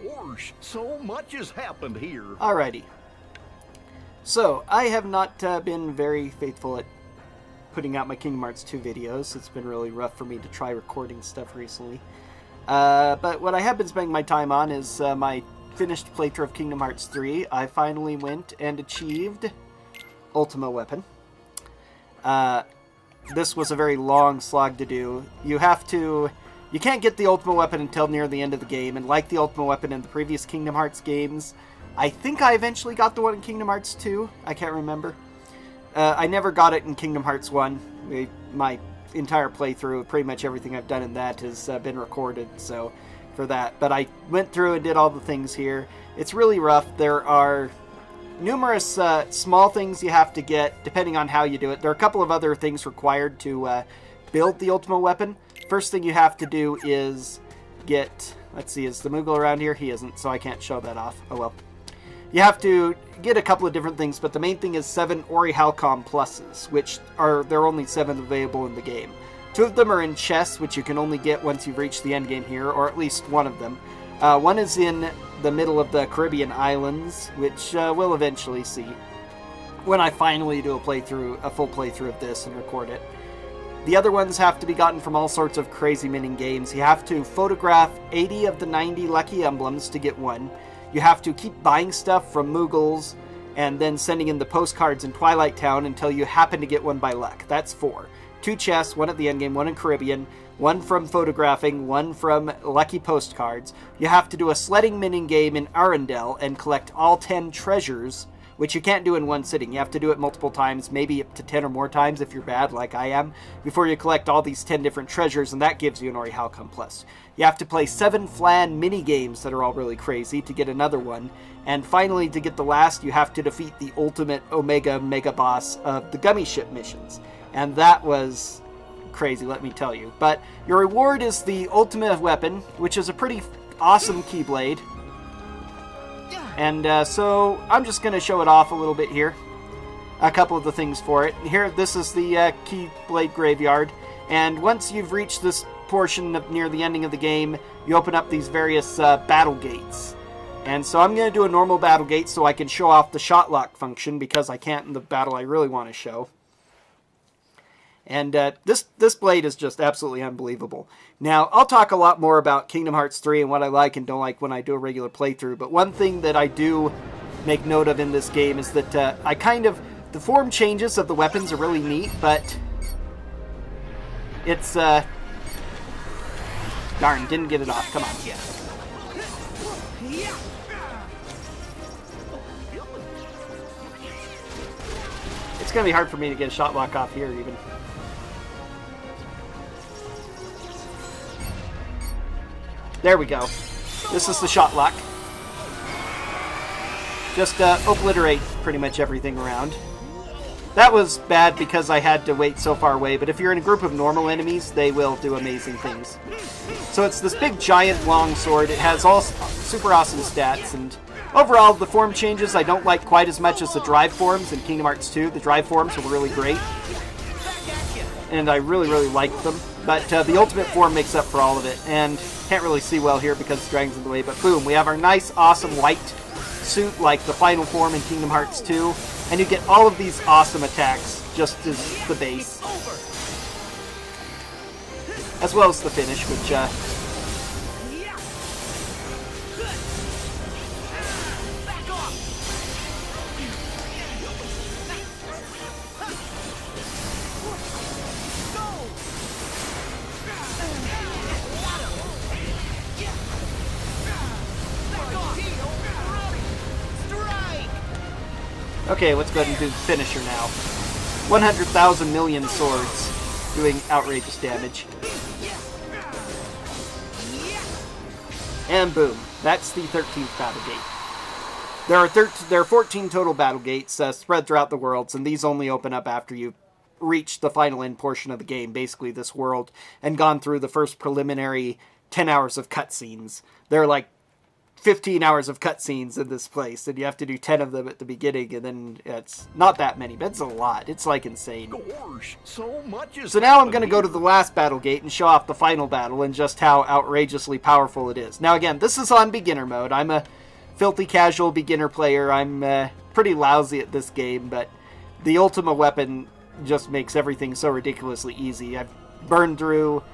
course. So much has happened here. Alrighty. So, I have not been very faithful at putting out my Kingdom Hearts 2 videos. It's been really rough for me to try recording stuff recently. But what I have been spending my time on is my finished playthrough of Kingdom Hearts 3. I finally went and achieved Ultima Weapon. This was a very long slog to do. You can't get the Ultima Weapon until near the end of the game, and like the Ultima Weapon in the previous Kingdom Hearts games, I think I eventually got the one in Kingdom Hearts 2. I can't remember. I never got it in Kingdom Hearts 1. My entire playthrough, pretty much everything I've done in that has been recorded, so for that. But I went through and did all the things here. It's really rough. There are numerous small things you have to get, depending on how you do it. There are a couple of other things required to build the Ultima Weapon. First thing you have to do is get... Let's see, is the Moogle around here? He isn't, so I can't show that off. Oh well. You have to get a couple of different things, but the main thing is 7 Ori Halcom Pluses, which there are only 7 available in the game. 2 of them are in chests, which you can only get once you've reached the end game here, or at least one of them. One is in the middle of the Caribbean islands, which we'll eventually see when I finally do a full playthrough of this and record it. The other ones have to be gotten from all sorts of crazy mini games. You have to photograph 80 of the 90 lucky emblems to get one. You have to keep buying stuff from Moogles and then sending in the postcards in Twilight Town until you happen to get one by luck. That's 4. 2 chests, 1 at the endgame, 1 in Caribbean, 1 from photographing, 1 from lucky postcards. You have to do a sledding minigame in Arendelle and collect all 10 treasures, which you can't do in one sitting. You have to do it multiple times, maybe up to 10 or more times if you're bad like I am, before you collect all these 10 different treasures, and that gives you an Ori Halcom Plus. You have to play 7 Flan mini-games that are all really crazy to get another one. And finally, to get the last, you have to defeat the ultimate Omega Mega Boss of the Gummy Ship missions. And that was crazy, let me tell you. But your reward is the Ultima Weapon, which is a pretty awesome Keyblade. And so I'm just going to show it off a little bit here. A couple of the things for it. Here, this is the Keyblade Graveyard. And once you've reached this portion near the ending of the game, you open up these various battle gates. And so I'm going to do a normal battle gate so I can show off the shot lock function, because I can't in the battle I really want to show. And this blade is just absolutely unbelievable. Now, I'll talk a lot more about Kingdom Hearts 3 and what I like and don't like when I do a regular playthrough, but one thing that I do make note of in this game is that the form changes of the weapons are really neat, but it's, darn, didn't get it off. Come on. Yeah. It's going to be hard for me to get a shot lock off here, even. There we go. This is the shot lock. Just obliterate pretty much everything around. That was bad because I had to wait so far away, but if you're in a group of normal enemies, they will do amazing things. So it's this big giant long sword. It has all super awesome stats, and overall the form changes I don't like quite as much as the drive forms in Kingdom Hearts 2. The drive forms were really great, and I really liked them. But the ultimate form makes up for all of it, and can't really see well here because the dragon's in the way, but boom, we have our nice, awesome white suit like the final form in Kingdom Hearts 2, and you get all of these awesome attacks just as the base. As well as the finish, which, Okay, let's go ahead and do the finisher now. 100,000 million swords doing outrageous damage. And boom, that's the 13th battle gate. There are 14 total battle gates spread throughout the worlds, and these only open up after you've reached the final end portion of the game, basically this world, and gone through the first preliminary 10 hours of cutscenes. They're like 15 hours of cutscenes in this place, and you have to do 10 of them at the beginning, and then it's not that many, but it's a lot. It's like insane. Gosh, so much is So now I'm going to happened go to the last battle gate and show off the final battle and just how outrageously powerful it is. Now again, this is on beginner mode. I'm a filthy casual beginner player. I'm pretty lousy at this game, but the Ultima Weapon just makes everything so ridiculously easy. I've burned through...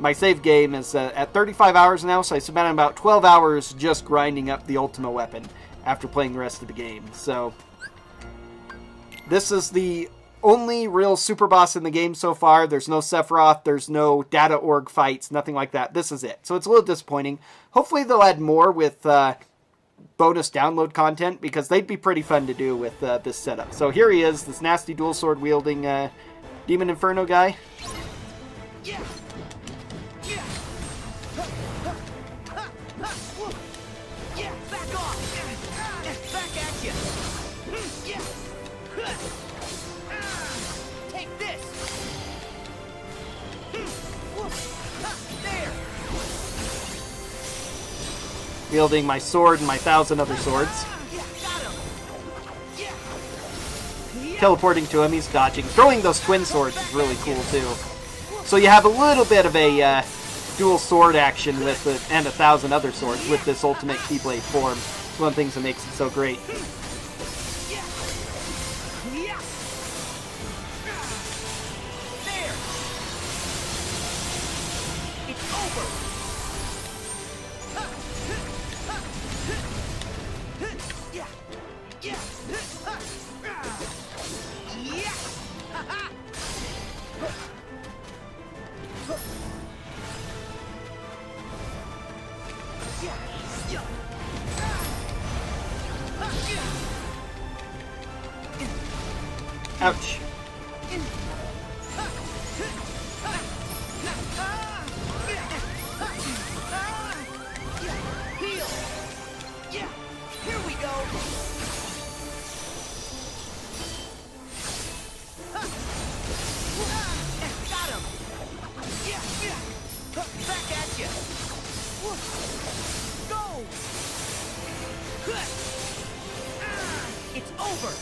My save game is at 35 hours now, so I spent about 12 hours just grinding up the Ultima Weapon after playing the rest of the game. So, this is the only real super boss in the game so far. There's no Sephiroth, there's no Data Org fights, nothing like that. This is it. So it's a little disappointing. Hopefully they'll add more with bonus download content, because they'd be pretty fun to do with this setup. So here he is, this nasty dual sword wielding Demon Inferno guy. Yeah. Yeah. Yeah, back off. Back at you. Yeah. Take this. There. Wielding my sword and my 1,000 other swords. Yeah, got him. Yeah. Teleporting to him, he's dodging. Throwing those twin swords is really cool too. So you have a little bit of a dual sword action with it, and 1,000 other swords with this ultimate Keyblade form. It's one of the things that makes it so great. Yeah. Yeah. There. It's over. Yeah. Yeah. Yeah. Ouch. Heal. Yeah. Here we go. Got him. Yeah. Back at you. Go. It's over.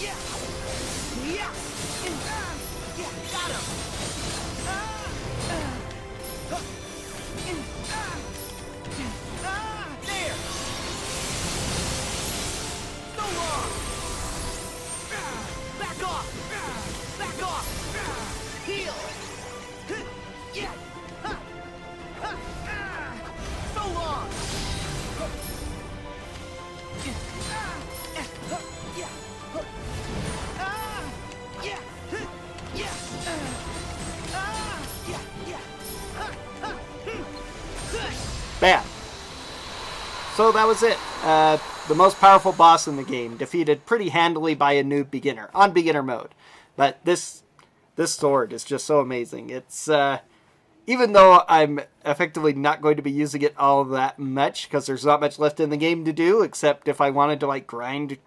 Yeah. Yeah. Yeah. Got him. There. So long. Back off. Back off. Heal. Yeah. So long. Bam. So that was it. The most powerful boss in the game, defeated pretty handily by a noob beginner, on beginner mode. But this sword is just so amazing. It's, even though I'm effectively not going to be using it all that much, because there's not much left in the game to do, except if I wanted to, like, grind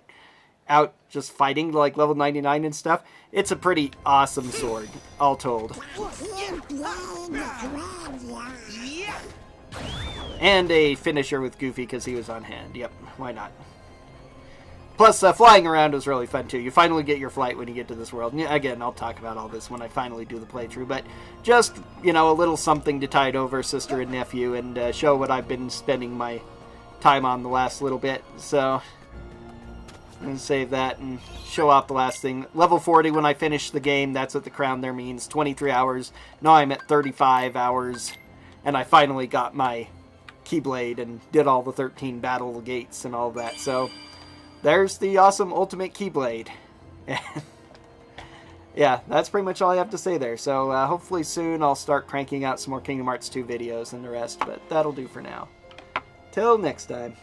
out just fighting to, like, level 99 and stuff, it's a pretty awesome sword, all told. And a finisher with Goofy because he was on hand. Yep, why not? Plus, flying around was really fun too. You finally get your flight when you get to this world. And again, I'll talk about all this when I finally do the playthrough. But just, you know, a little something to tide over sister and nephew and show what I've been spending my time on the last little bit. So, I'm going to save that and show off the last thing. Level 40 when I finish the game, that's what the crown there means. 23 hours. Now I'm at 35 hours. And I finally got my Keyblade and did all the 13 battle gates and all that. So, there's the awesome ultimate Keyblade. Yeah, that's pretty much all I have to say there. So, hopefully soon I'll start cranking out some more Kingdom Hearts 2 videos and the rest. But that'll do for now. Till next time.